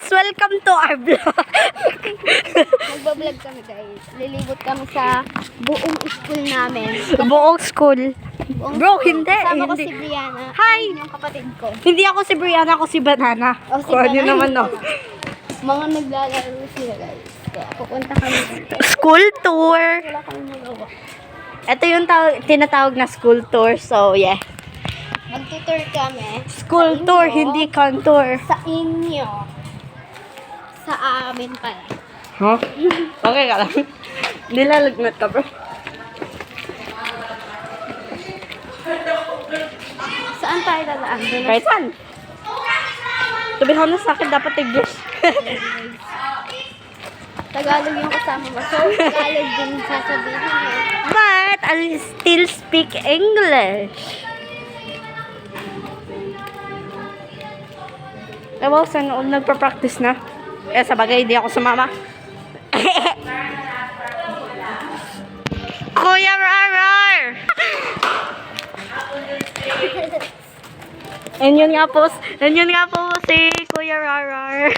welcome to our vlog. Magbablog kami guys. Lilibot kami sa buong school namin. Buong school. Buong Bro, school. hindi. Kasama ko Hindi. si Brianna. Hi! Ayun yung kapatid ko. Hindi ako si Brianna, ako si Banana. O, si Kung ano Banana naman, no? pala. Mga naglalaro sila guys. Kaya pupunta kami dito. School tour. Wala kami magawa. Ito yung tinatawag na school tour. So, yeah. Magtutour kami. School Sa tour, inyo. hindi contour. Sa inyo. Sa amin pala. Huh? Okay ka lang. Nilalagnat ka, bro. Saan tayo dadaan? Doon na- Kahit saan? Sabihan na sa akin, dapat English. Tagalog yung kasama mo. So, Tagalog din sasabihin mo. But, I still speak English. Ewan, saan nagpa-practice na? Sa bagay, hindi ako sumama. Kuya Rarar! And yun nga po si Kuya Rarar.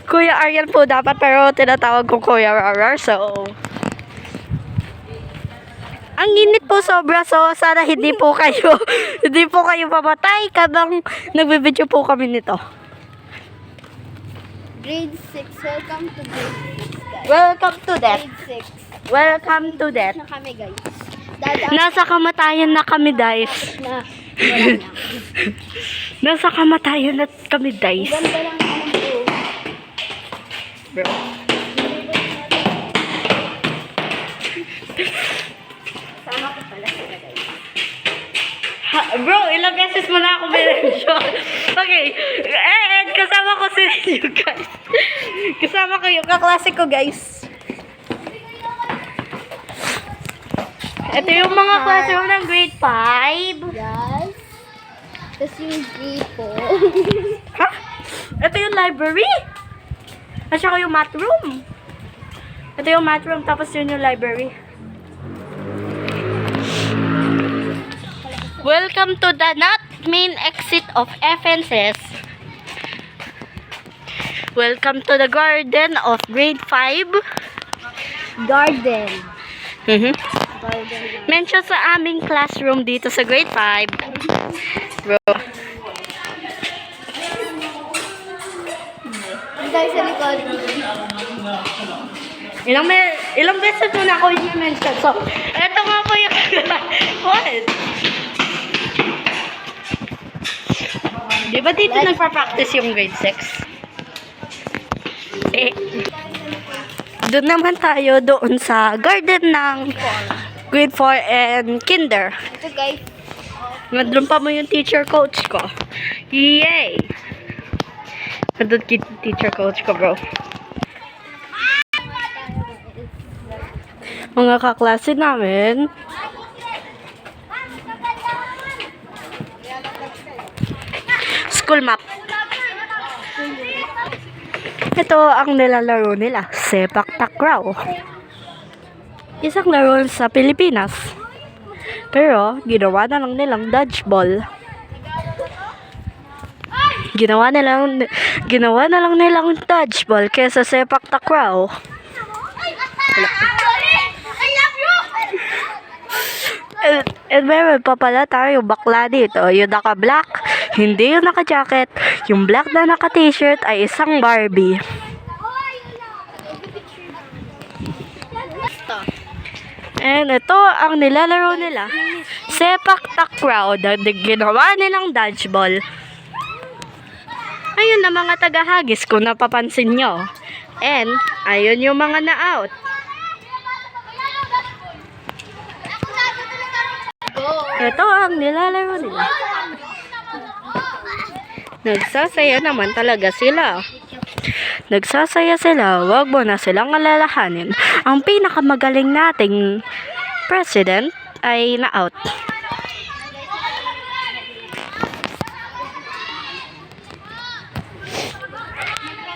Kuya Ariel po dapat, pero tinatawag ko Kuya Rarar, so... Ang init po sobra, so sana hindi po kayo mamatay kabang nagbibideo po kami nito. Grade 6. Welcome to grade 6 guys. Welcome to that. Grade 6. Welcome to that. Na kami guys. Dadaan Nasa kamatayan na kami, guys. na wala na. Nasa kamatayan na kami, guys. Ganda lang naman bro. Bro. Sama ko pala sila guys. Bro, ilang beses mo na ako binensyon. Okay. Kasama ko si you guys. Kasama ko yung kaklase ko, guys. Ito yung mga classroom ng grade 5. Yes. Tapos yung grade 4. Ha? Ito yung library. At saka yung math room. Ito yung math room, tapos yun yung library. Welcome to the not main exit of FNCS. Welcome to the garden of grade 5. Garden. Mhm. Garden. Mention sa aming classroom dito sa grade 5. Bro. Ang tayo sa likod. Ilang beses mo na ako yung mention. So, eto nga po yung... What? Di ba dito nagpa-practice yung grade 6? Doon naman tayo doon sa garden ng grade 4 and kinder. Ito guys. Nandun pa mo yung teacher coach ko. Yay! Nandun teacher coach ko, bro. Mga kaklase namin. School map. Ito ang nilalaro nila. Sepak takraw. Isang laro sa Pilipinas. Pero, ginawa na lang nilang dodgeball. Ginawa na lang nilang dodgeball kesa sepak takraw. And meron pa pala tayo bakla dito. Yung naka-black, hindi yung naka-jacket. Yung black na naka-t-shirt ay isang Barbie. And ito ang nilalaro nila. Sepak takraw. Ginawa nilang dodgeball. Ayun na mga tagahagis kung napapansin nyo. And ayun yung mga na-out. Ito ang nilalaro nila. Nagsasaya naman talaga sila. Nagsasaya sila. Huwag mo na silang alalahanin. Ang pinakamagaling nating president ay na-out.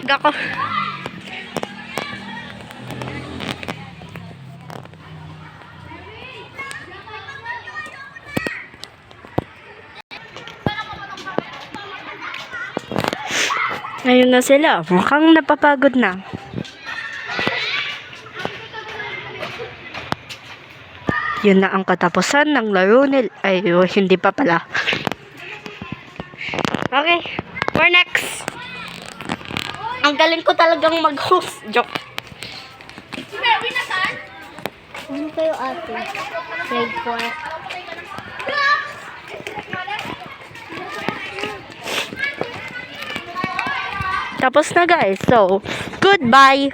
Gako. Ngayon na sila. Mukhang napapagod na. Yun na ang katapusan ng laro nila. Ay, hindi pa pala. Okay, we're next. Ang galing ko talagang mag-host. Joke. Ano kayo ate? Grade 4. Tapos na guys. So, goodbye.